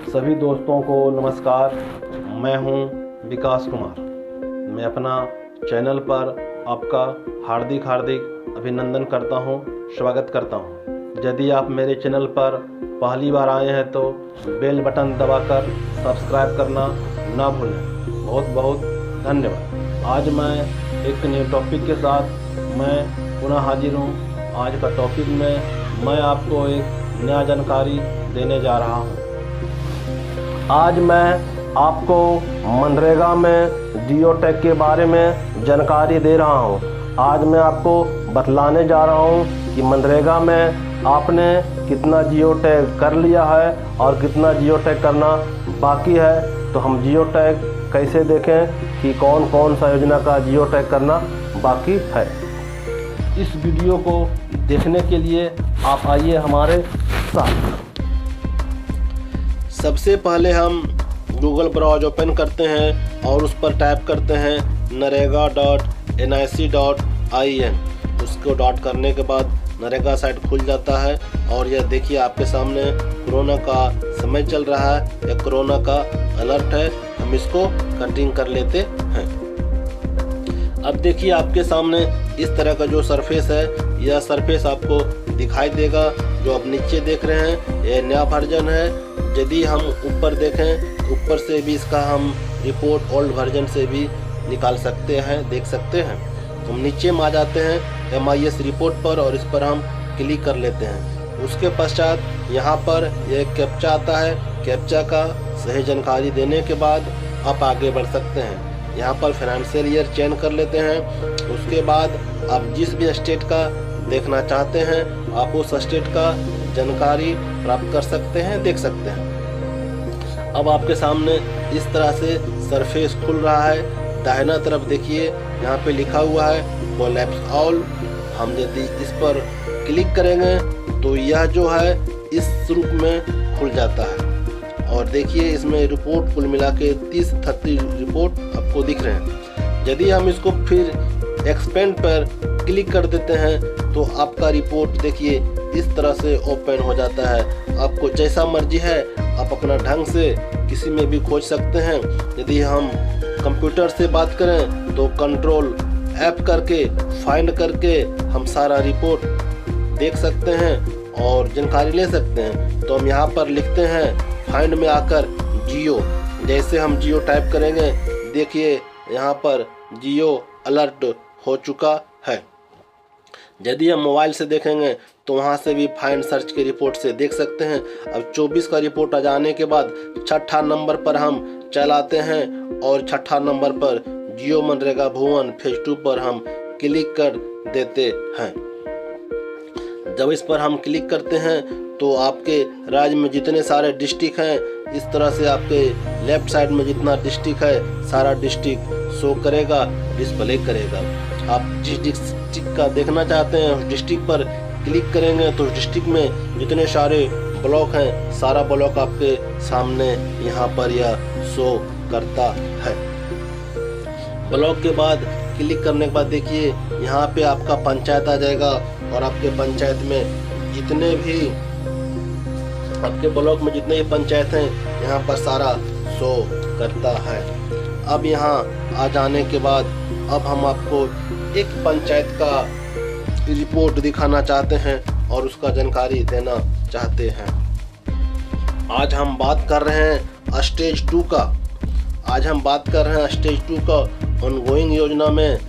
सभी दोस्तों को नमस्कार। मैं हूं विकास कुमार। मैं अपना चैनल पर आपका हार्दिक अभिनंदन करता हूं, स्वागत करता हूं। यदि आप मेरे चैनल पर पहली बार आए हैं तो बेल बटन दबाकर सब्सक्राइब करना ना भूलें। बहुत बहुत धन्यवाद। आज मैं एक नए टॉपिक के साथ मैं पुनः हाजिर हूं। आज का टॉपिक में मैं आपको एक नया जानकारी देने जा रहा हूं। आज मैं आपको मनरेगा में जियो टैग के बारे में जानकारी दे रहा हूं। आज मैं आपको बतलाने जा रहा हूं कि मनरेगा में आपने कितना जियो टैग कर लिया है और कितना जियो टैग करना बाकी है। तो हम जियो टैग कैसे देखें कि कौन कौन सा योजना का जियो टैग करना बाकी है। इस वीडियो को देखने के लिए आप आइए हमारे साथ। सबसे पहले हम गूगल ब्राउज़र ओपन करते हैं और उस पर टाइप करते हैं narega.nic.in। उसको डॉट करने के बाद नरेगा साइट खुल जाता है और यह देखिए आपके सामने कोरोना का समय चल रहा है, यह कोरोना का अलर्ट है। हम इसको कटिंग कर लेते हैं। अब देखिए आपके सामने इस तरह का जो सरफेस है, यह सरफेस आपको दिखाई देगा। जो आप नीचे देख रहे हैं यह नया वर्जन है। यदि हम ऊपर देखें, ऊपर से भी इसका हम रिपोर्ट ओल्ड वर्जन से भी निकाल सकते हैं, देख सकते हैं। हम नीचे में आ जाते हैं MIS रिपोर्ट पर और इस पर हम क्लिक कर लेते हैं। उसके पश्चात यहाँ पर यह कैप्चा आता है। कैप्चा का सही जानकारी देने के बाद आप आगे बढ़ सकते हैं। यहाँ पर फाइनेंशियल ईयर चयन कर लेते हैं। उसके बाद आप जिस भी स्टेट का देखना चाहते हैं आप उस स्टेट का जानकारी प्राप्त कर सकते हैं, देख सकते हैं। अब आपके सामने इस तरह से सरफेस खुल रहा है। दाहिना तरफ देखिए यहाँ पे लिखा हुआ है कोलैप्स ऑल। हम यदि इस पर क्लिक करेंगे तो यह जो है इस रूप में खुल जाता है और देखिए इसमें रिपोर्ट कुल मिला के 30-30 रिपोर्ट आपको दिख रहे हैं। यदि हम इसको फिर एक्सपेंड पर क्लिक कर देते हैं तो आपका रिपोर्ट देखिए इस तरह से ओपन हो जाता है। आपको जैसा मर्जी है आप अपना ढंग से किसी में भी खोज सकते हैं। यदि हम कंप्यूटर से बात करें तो कंट्रोल F करके फाइंड करके हम सारा रिपोर्ट देख सकते हैं और जानकारी ले सकते हैं। तो हम यहाँ पर लिखते हैं फाइंड में आकर जियो। जैसे हम जियो टाइप करेंगे देखिए यहाँ पर जियो अलर्ट हो चुका है। यदि हम मोबाइल से देखेंगे तो वहाँ से भी फाइंड सर्च के रिपोर्ट से देख सकते हैं। अब 24 का रिपोर्ट आ जाने के बाद 6ठा नंबर पर हम चलाते हैं और 6ठा नंबर पर जियो मनरेगा भुवन फेज 2 पर हम क्लिक कर देते हैं। जब इस पर हम क्लिक करते हैं तो आपके राज्य में जितने सारे डिस्ट्रिक्ट हैं इस तरह से आपके लेफ्ट साइड में जितना डिस्ट्रिक्ट है सारा डिस्ट्रिक्ट शो करेगा, डिस्प्ले करेगा। आप जिस डिस्ट्रिक्ट का देखना चाहते हैं उस डिस्ट्रिक्ट पर क्लिक करेंगे तो डिस्ट्रिक्ट में जितने सारे ब्लॉक हैं सारा ब्लॉक आपके सामने यहाँ पर यह शो करता है। ब्लॉक के बाद क्लिक करने के बाद देखिए यहाँ पे आपका पंचायत आ जाएगा और आपके पंचायत में जितने भी आपके ब्लॉक में जितने भी पंचायत हैं यहाँ पर सारा शो करता है। अब यहाँ आ जाने के बाद अब हम आपको एक पंचायत का रिपोर्ट दिखाना चाहते हैं और उसका जानकारी देना चाहते हैं। आज हम बात कर रहे हैं स्टेज 2 का। आज हम बात कर रहे हैं स्टेज 2 का। ऑनगोइंग योजना में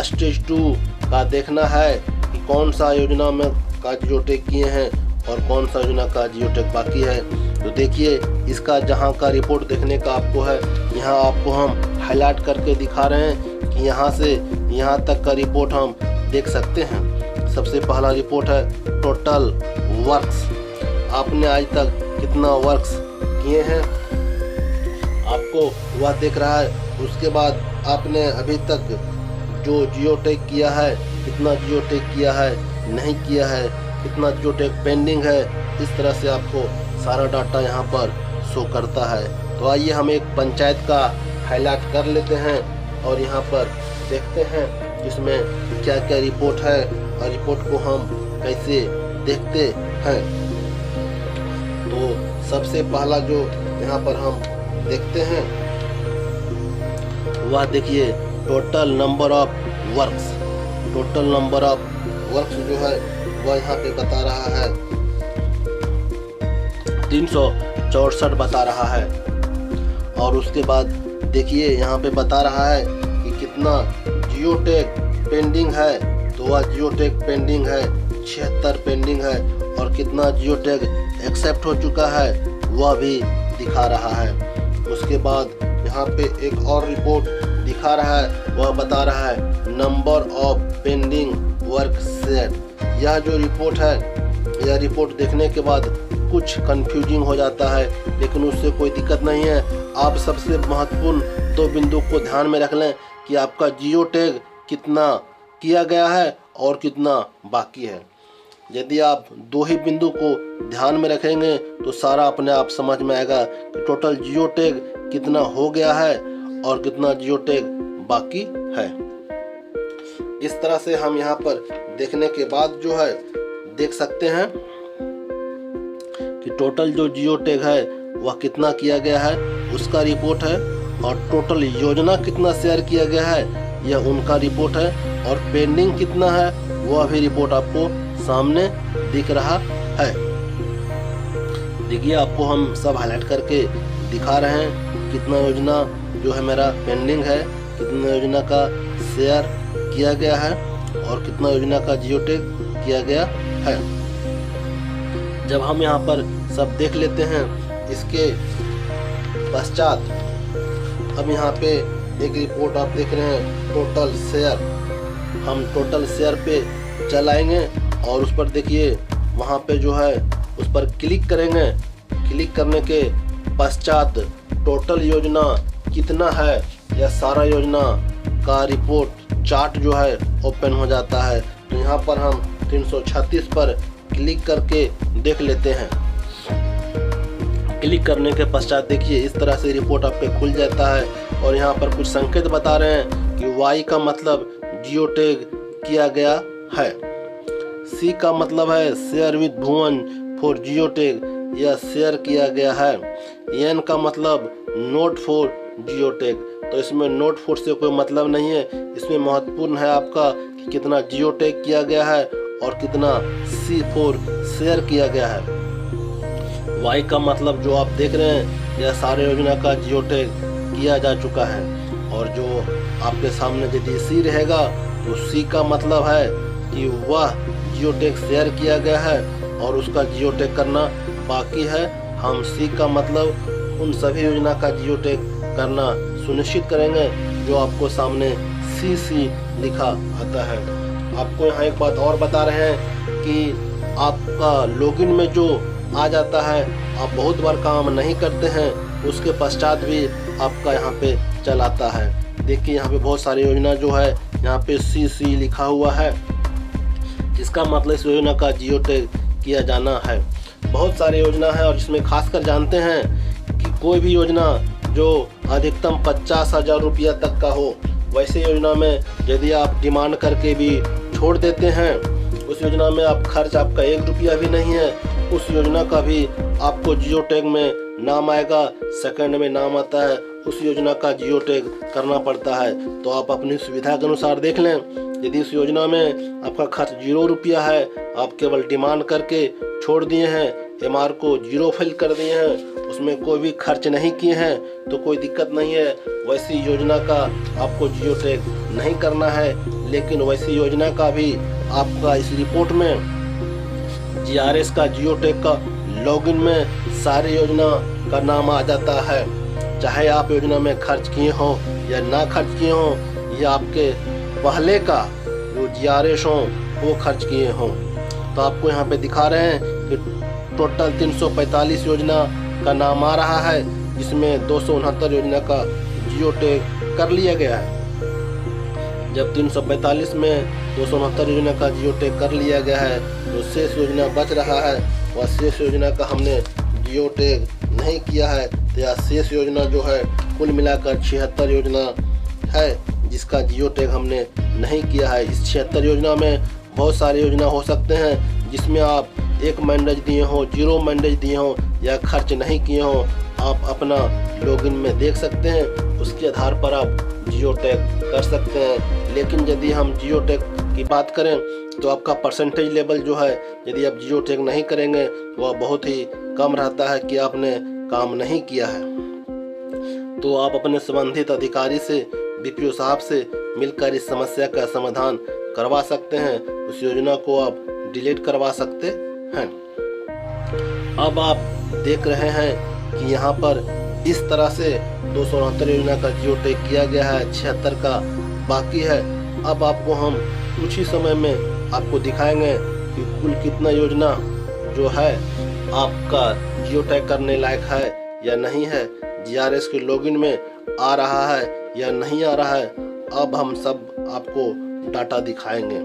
स्टेज 2 का देखना है कि कौन सा योजना में का जियो टैग किए हैं और कौन सा योजना का जियो टैग बाकी है। तो देखिए इसका जहां का रिपोर्ट देखने का आपको है, यहाँ आपको हम हाईलाइट करके दिखा रहे हैं कि यहाँ से यहाँ तक का रिपोर्ट हम देख सकते हैं। सबसे पहला रिपोर्ट है टोटल वर्क्स। आपने आज तक कितना वर्क्स किए हैं आपको वह दिख रहा है। उसके बाद आपने अभी तक जो जियो टैग किया है, कितना जियो टैग किया है, नहीं किया है, कितना जियो टैग पेंडिंग है, इस तरह से आपको सारा डाटा यहाँ पर शो करता है। तो आइए हम एक पंचायत का हाईलाइट कर लेते हैं और यहाँ पर देखते हैं इसमें क्या क्या रिपोर्ट है और रिपोर्ट को हम कैसे देखते हैं। तो सबसे पहला जो यहाँ पर हम देखते हैं, वह देखिए total number of works, total number of works जो है वह यहाँ पे बता रहा है 364 बता रहा है। और उसके बाद देखिए यहाँ पे बता रहा है कि कितना जियो टैग पेंडिंग है, तो वह जियो टैग पेंडिंग है 76 पेंडिंग है, और कितना जियो टैग एक्सेप्ट हो चुका है वह भी दिखा रहा है। उसके बाद यहाँ पे एक और रिपोर्ट दिखा रहा है, वह बता रहा है number of pending work set. यह जो रिपोर्ट है, यह रिपोर्ट देखने के बाद कुछ कंफ्यूजिंग हो जाता है, लेकिन उससे कोई दिक्कत नहीं है। आप सबसे महत्वपूर्ण 2 बिंदु को ध्यान में रख लें कि आपका जियो टैग कितना किया गया है और कितना बाकी है। यदि आप 2 ही बिंदु को ध्यान में रखेंगे तो सारा अपने आप समझ में आएगा कि टोटल जियो टैग कितना हो गया है और कितना जियो टैग बाकी है। इस तरह से हम यहाँ पर देखने के बाद जो है देख सकते हैं कि टोटल जो जियो टैग है वह कितना किया गया है उसका रिपोर्ट है, और टोटल योजना कितना शेयर किया गया है यह उनका रिपोर्ट है, और पेंडिंग कितना है वह भी रिपोर्ट आपको सामने दिख रहा है। देखिए आपको हम सब हाईलाइट करके दिखा रहे हैं कितना योजना जो है मेरा पेंडिंग है, कितना योजना का शेयर किया गया है और कितना योजना का जियो टैग किया गया है। जब हम यहाँ पर सब देख लेते हैं, इसके पश्चात अब यहाँ पे एक रिपोर्ट आप देख रहे हैं टोटल शेयर। हम टोटल शेयर पे चलाएंगे और उस पर देखिए वहाँ पे जो है उस पर क्लिक करेंगे। क्लिक करने के पश्चात टोटल योजना कितना है यह सारा योजना का रिपोर्ट चार्ट जो है ओपन हो जाता है। तो यहाँ पर हम 336 पर क्लिक करके देख लेते हैं। क्लिक करने के पश्चात देखिए इस तरह से रिपोर्ट आपके खुल जाता है, और यहाँ पर कुछ संकेत बता रहे हैं कि वाई का मतलब जियो टैग किया गया है, सी का मतलब है share with Bhuvan for geo tag, यह शेयर किया गया है। एन का मतलब नोट फॉर जियो टैग, तो इसमें नोट फॉर से कोई मतलब नहीं है, इसमें महत्वपूर्ण है आपका कि कितना जियो टैग किया गया है और कितना सी फॉर शेयर किया गया है। वाई का मतलब जो आप देख रहे हैं यह सारे योजना का जियो टैग किया जा चुका है, और जो आपके सामने यदि सी रहेगा तो सी का मतलब है कि वह जियो टैग शेयर किया गया है और उसका जियो टैग करना बाकी है। हम सी का मतलब उन सभी योजना का जियो टैग करना सुनिश्चित करेंगे जो आपको सामने सी लिखा आता है। आपको यहाँ एक बात और बता रहे हैं कि आपका लॉगिन में जो आ जाता है, आप बहुत बार काम नहीं करते हैं, उसके पश्चात भी आपका यहाँ पे चल आता है। देखिए यहाँ पे बहुत सारी योजना जो है यहाँ पे सी लिखा हुआ है, जिसका मतलब इस योजना का जियो टैग किया जाना है। बहुत सारी योजना है और इसमें खासकर जानते हैं कि कोई भी योजना जो अधिकतम 50,000 रुपया तक का हो, वैसे योजना में यदि आप डिमांड करके भी छोड़ देते हैं, उस योजना में आप खर्च आपका 1 रुपया भी नहीं है, उस योजना का भी आपको जियो टैग में नाम आएगा, सेकंड में नाम आता है, उस योजना का जियो टैग करना पड़ता है। तो आप अपनी सुविधा के अनुसार देख लें। यदि उस योजना में आपका खर्च 0 रुपया है, आप केवल डिमांड करके छोड़ दिए हैं, एमआर को 0 फिल कर दिए हैं, उसमें कोई भी खर्च नहीं किए हैं, तो कोई दिक्कत नहीं है। वैसी योजना का आपको जियो टैग नहीं करना है, लेकिन वैसी योजना का भी आपका इस रिपोर्ट में जीआरएस का जियो टैग का लॉगिन में सारी योजना का नाम आ जाता है, चाहे आप योजना में खर्च किए हों या ना खर्च किए हों, या आपके पहले का जो जीआरएस हो वो खर्च किए हों। तो आपको यहाँ पे दिखा रहे हैं कि टोटल 345 योजना का नाम आ रहा है, जिसमें 269 योजना का जियो टैग कर लिया गया है। जब 345 में 269 योजना का जियो टैग कर लिया गया है, तो शेष योजना बच रहा है, वह शेष योजना का हमने जियो टैग नहीं किया है। तो यह शेष योजना जो है कुल मिलाकर 76 योजना है जिसका जियो टैग हमने नहीं किया है। इस 76 योजना में बहुत सारी योजना हो सकते हैं जिसमें आप 1 मैंडेज दिए हों, 0 मैंडेज दिए हों या खर्च नहीं किए हों, आप अपना लॉगिन में देख सकते हैं, उसके आधार पर आप जियो टैग कर सकते हैं। लेकिन यदि हम जियो टैग की बात करें तो आपका परसेंटेज लेवल जो है, यदि आप जियो टैग नहीं करेंगे तो वह बहुत ही कम रहता है कि आपने काम नहीं किया है। तो आप अपने संबंधित अधिकारी से, बीपीओ साहब से मिलकर इस समस्या का समाधान करवा सकते हैं। उस योजना को आप डिलीट करवा सकते हैं। अब आप देख रहे हैं कि यहाँ पर इस तरह से 269 योजना का जियो टैग किया गया है, 76 का बाकी है। अब आपको हम कुछ ही समय में आपको दिखाएंगे कि कुल कितना योजना जो है आपका जियो टैग करने लायक है या नहीं है, जीआरएस के लॉगिन में आ रहा है या नहीं आ रहा है। अब हम सब आपको डाटा दिखाएंगे।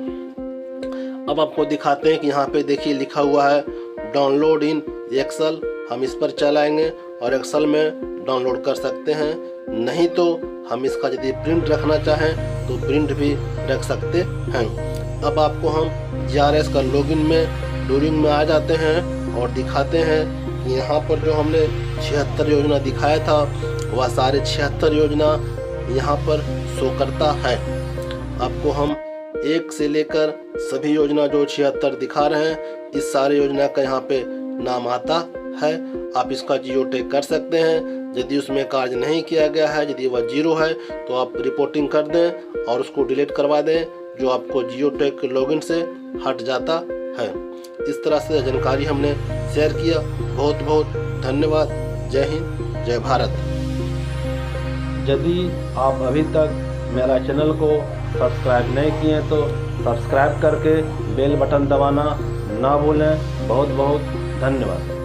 अब आपको दिखाते हैं कि यहाँ पे देखिए लिखा हुआ है डाउनलोड इन एक्सेल। हम इस पर चलाएंगे और एक्सेल में डाउनलोड कर सकते हैं। नहीं तो हम इसका यदि प्रिंट रखना चाहें तो प्रिंट भी रख सकते हैं। अब आपको हम जीआरएस का लॉगिन में डोरिंग में आ जाते हैं और दिखाते हैं कि यहाँ पर जो हमने 76 योजना दिखाया था वह सारे 76 योजना यहाँ पर शो करता है। आपको हम एक से लेकर सभी योजना जो 76 दिखा रहे हैं, इस सारे योजना का यहाँ पे नाम आता है। आप इसका जियो टैग कर सकते हैं। यदि उसमें कार्य नहीं किया गया है, यदि वह 0 है तो आप रिपोर्टिंग कर दें और उसको डिलीट करवा दें, जो आपको जियो टैग के लॉगिन से हट जाता है। इस तरह से जानकारी हमने शेयर किया। बहुत बहुत धन्यवाद। जय हिंद, जय भारत। यदि आप अभी तक मेरा चैनल को सब्सक्राइब नहीं किए तो सब्सक्राइब करके बेल बटन दबाना ना भूलें। बहुत बहुत धन्यवाद।